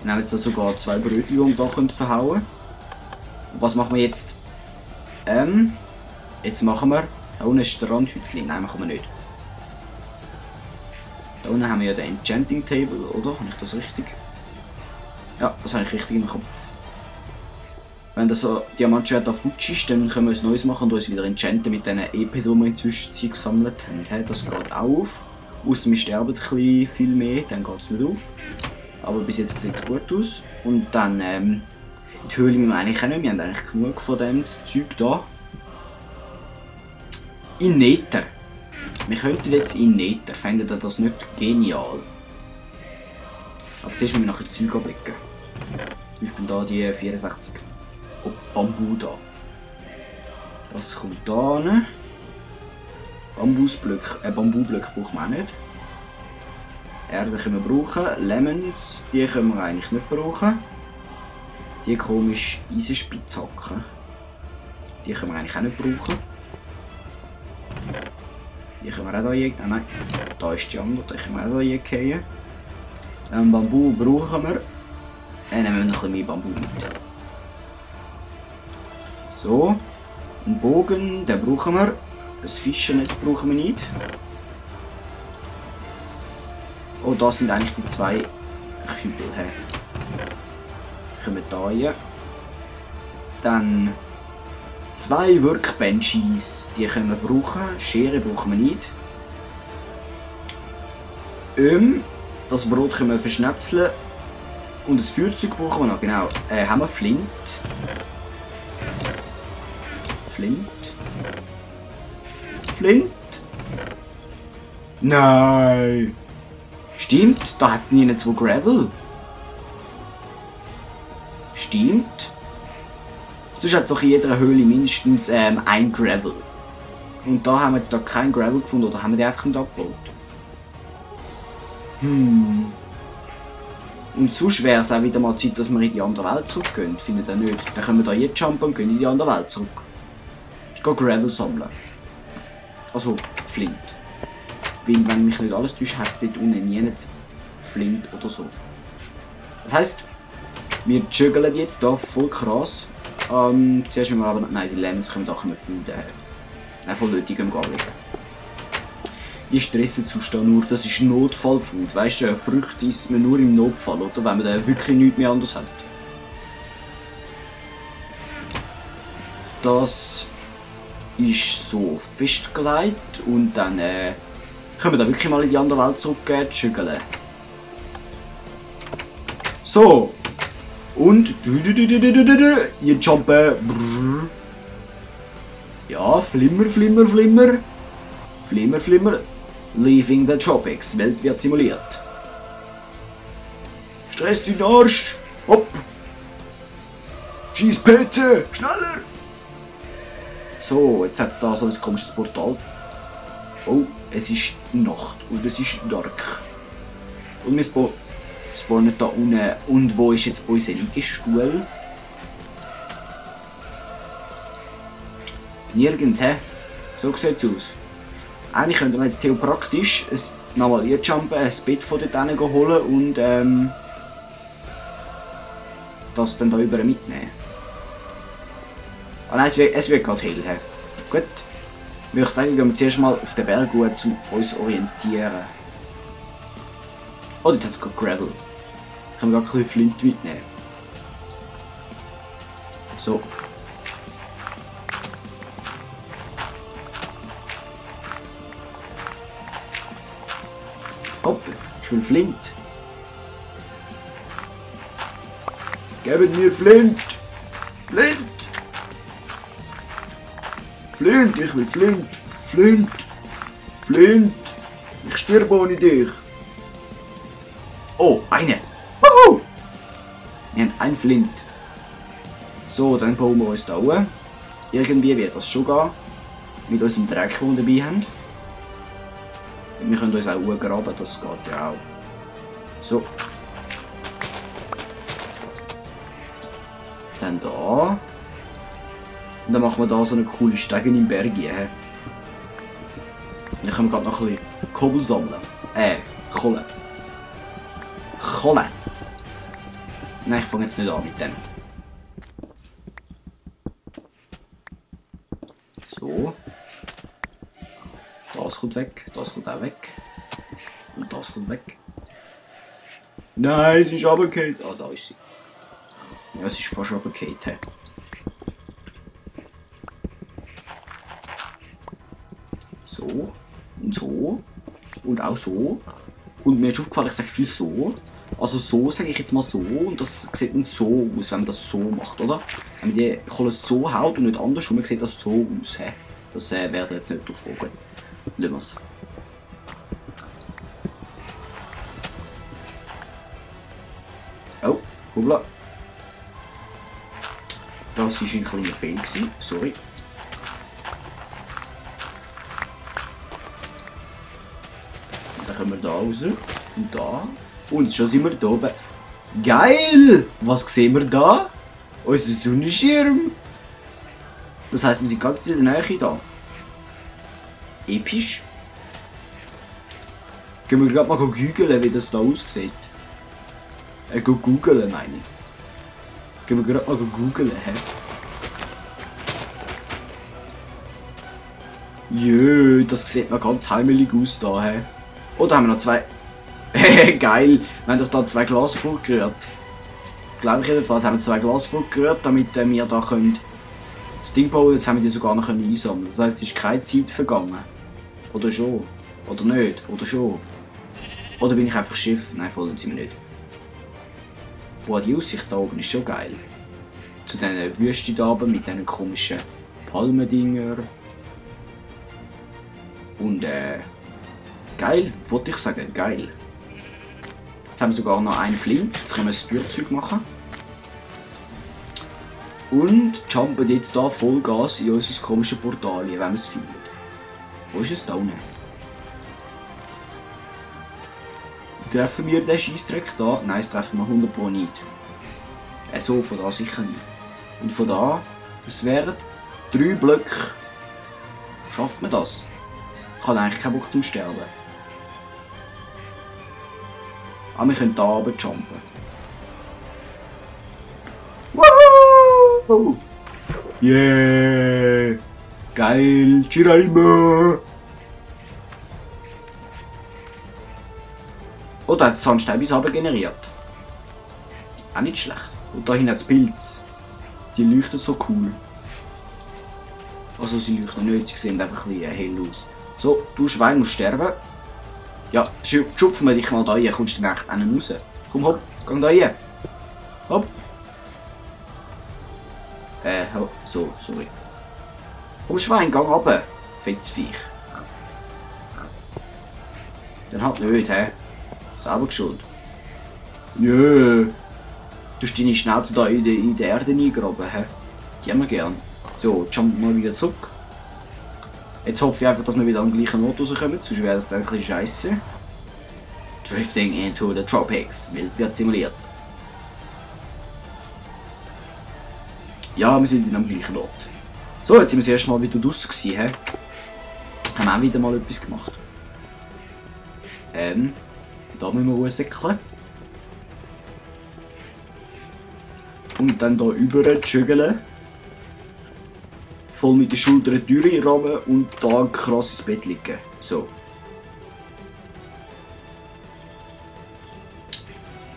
Wir haben jetzt da sogar 2 Brötchen, die wir da verhauen können. Was machen wir jetzt? Jetzt machen wir da unten ein Strandhütchen. Nein, machen wir nicht. Da unten haben wir ja den Enchanting Table, oder? Habe ich das richtig? Ja, das habe ich richtig im Kopf. Wenn das so Diamantschwert auf Futsch ist, dann können wir ein neues machen und uns wieder enchanten mit diesen EPs, die wir inzwischen gesammelt haben. Das geht auch auf. Ausser wir sterben ein bisschen viel mehr, dann geht es nicht auf. Aber bis jetzt sieht es gut aus. Und dann die Höhle müssen wir eigentlich auch nicht. Wir haben eigentlich genug von dem Zeug da. In Nether. Wir könnten jetzt in Nether. Fändet ihr das nicht genial? Aber zuerst müssen wir nachher Zeug ablegen. Zum Beispiel da die 64 Bambu da. Das kommt da hin. Bambublöcke brauchen wir auch nicht. Erde können wir brauchen. Lemons, die können wir eigentlich nicht brauchen. Die komische Eisenspitzhacke. Die können wir eigentlich auch nicht brauchen. Die können wir auch hier... Ah, nein, da ist die andere, die können wir auch hier gehen. Bambu brauchen wir. Dann nehmen wir noch ein bisschen mehr Bambu mit. So. Einen Bogen, den brauchen wir. Das Fischernetz brauchen wir nicht. Oh, das sind eigentlich die 2 Kübel. Kommen da rein. Dann 2 Workbenches, die können wir brauchen. Schere brauchen wir nicht. Das Brot können wir verschnetzeln. Und das Feuerzeug brauchen wir noch, genau. Haben wir Flint. Flint? Nein! Stimmt, da hat es nirgendwo Gravel. Stimmt. Sonst hat es doch in jeder Höhle mindestens ein Gravel. Und da haben wir jetzt da kein Gravel gefunden, oder haben wir die einfach nicht abgebaut? Und sonst wäre es auch wieder mal Zeit, dass wir in die andere Welt zurückgehen. Findet ihr nicht? Dann können wir da jetzt jumpen und gehen in die andere Welt zurück. Ich gehe Gravel sammeln. Also Flint. Weil, wenn mich nicht alles täuscht, hat es dort unten nie Flint oder so. Das heisst, wir juggeln jetzt hier voll krass. Zuerst müssen wir aber... Nein, die Lemons können wir da finden. Nein, voll nötig im Gabeln. Die stressen Zustand nur, das ist Notfallfood. Weißt du, Früchte isst man nur im Notfall, oder? Wenn man da wirklich nichts mehr anderes hat. Das ist so festgelegt und dann können wir da wirklich mal in die andere Welt zurückgehen, juggeln. So. Und ihr jumpen. Ja, flimmer, flimmer, flimmer. Flimmer, flimmer. Leaving the Tropics. Welt wird simuliert. Stress den Arsch. Hopp. Schieß PC. Schneller. So, jetzt hat es da so ein komisches Portal. Oh, es ist Nacht und es ist dark. Und wir spawnen da unten. Und wo ist jetzt unser Liegestuhl? Nirgends, hä? So sieht es aus. Eigentlich könnten wir jetzt theoretisch nochmal jumpen, ein Bett von dort hinten holen und das dann da über mitnehmen. Ah nein, es wird gerade hell. He. Gut. Ich würde sagen, gehen wir zuerst mal auf den Berg gut, um uns orientieren. Oh, dort hat es gerade Gravel. Ich kann gerade ein bisschen Flint mitnehmen. So. Hopp, ich will Flint. Gebt mir Flint! Flint! Flint, ich will Flint! Flint! Flint! Ich sterbe ohne dich! Oh, eine! Wuhu! Wir haben einen Flint. So, dann bauen wir uns da hoch. Irgendwie wird das schon gehen. Mit unserem Dreck, den wir dabei haben. Wir können uns auch graben, das geht ja auch. So. Dann da. Und dann machen wir da so eine coole Stege im Berg hier. Dann können wir gerade noch ein bisschen Kohle sammeln. Kohle. Kohle. Nein, ich fange jetzt nicht an mit dem. So. Das kommt weg, das kommt auch weg. Und das kommt weg. Nein, sie ist runtergefallen. Ah, da ist sie. Ja, es ist fast runtergefallen. Hey. So. Und so. Und auch so. Und mir ist aufgefallen, ich sage viel so. Also so sage ich jetzt mal so. Und das sieht dann so aus, wenn man das so macht, oder? Wenn man die Kohle so haut und nicht andersrum, sieht das so aus. He? Das werde ich jetzt nicht aufragen. Lassen wir es. Oh, hoppla. Das war ein kleiner Fehler, sorry. Und dann kommen wir da raus. Und da. Und schon sind wir da oben. Geil! Was sehen wir da? Unser Sonnenschirm. Das heisst, wir sind ganz in der Nähe da. Episch. Gehen wir gerade mal googeln, wie das da aussieht. Googeln meine ich. Gehen wir gerade mal googeln, hä? Jö, das sieht noch ganz heimelig aus da, hä? Oh, da haben wir noch zwei. Geil, wir haben doch da zwei Glas vorgerührt. Glaube ich jedenfalls, haben wir zwei Glas vorgerührt, damit wir da können das Ding bauen. Jetzt haben wir die sogar noch einsammeln. Das heisst, es ist keine Zeit vergangen. Oder schon? Oder nicht? Oder schon? Oder bin ich einfach Schiff? Nein, voll sind wir nicht. Boah, die Aussicht da oben ist schon geil. Zu diesen Wüsten da oben mit diesen komischen Palmendinger. Und geil, wollte ich sagen, geil. Jetzt haben wir sogar noch einen Flint, jetzt können wir ein Feuerzeug machen. Und jumpen jetzt da Vollgas in unser komisches Portal, wenn wir es finden. Wo ist es da unten? Treffen wir den Scheissdreck da? Nein, das treffen wir 100 Pro nicht. So, von da sicher nicht. Und von da, das wären 3 Blöcke. Schafft man das? Ich habe eigentlich keinen Bock zum Sterben. Aber wir können da runter jumpen. Woohoo! Yeah! Geil! Chiraima! Oh, da hat es Sandstein bis runter generiert. Auch nicht schlecht. Und da hinten hat es Pilze. Die leuchten so cool. Also sie leuchten nicht, sie sehen einfach ein bisschen hell aus. So, du Schwein musst sterben. Ja, schupfen wir dich mal da rein, kommst du dann echt einen raus. Komm, hopp, geh da rein. Hopp. So, sorry. Komm Schwein, geh runter. Fettes Viech. Dann halt nicht, hä? Selber geschuld. Nö. Du hast deine Schnauze da in der Erde eingraben, hä? Die haben wir gern. So, jump mal wieder zurück. Jetzt hoffe ich einfach, dass wir wieder am gleichen Ort rauskommen, sonst wäre das dann ein bisschen scheisse. Drifting into the Tropics wird simuliert. Ja, wir sind am gleichen Ort. So, jetzt sind wir das erste Mal wieder draussen gewesen, hä? Haben auch wieder mal etwas gemacht. Da müssen wir raussäckeln. Und dann hier rüber schügeln. Voll mit den Schultern durchrammen und da krass ins Bett liegen. So.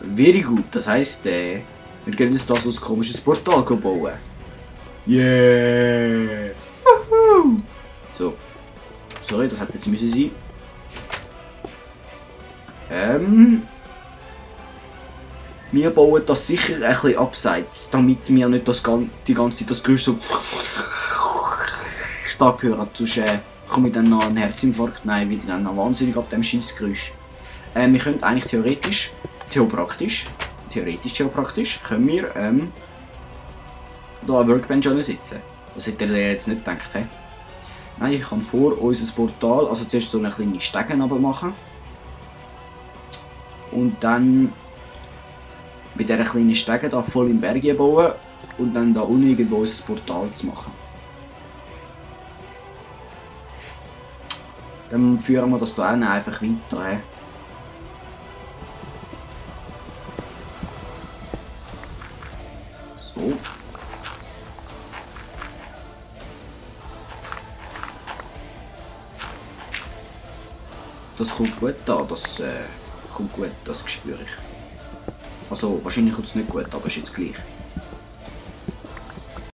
Very gut. Das heisst, wir können jetzt da so ein komisches Portal bauen. Yeah! Woohoo! So. Sorry, das hätte jetzt müssen sein. Wir bauen das sicher ein bisschen abseits, damit wir nicht die ganze Zeit das Geräusch so stark hören. Sonst komme ich dann noch einen Herzinfarkt. Nein, wieder dann noch wahnsinnig ab dem Scheissgeräusch. Wir können eigentlich theopraktisch, können wir da eine Workbench sitzen. Das hätte ihr jetzt nicht gedacht. He? Nein, ich kann vor unser Portal, also zuerst so eine kleine Stege machen. Und dann mit dieser kleinen Stege da voll im Berg bauen und dann da unten irgendwo unser Portal zu machen. Dann führen wir das da auch einfach weiter. He? So. Das kommt gut an, das kommt gut, das spüre ich. Also wahrscheinlich kommt es nicht gut, aber ist jetzt gleich.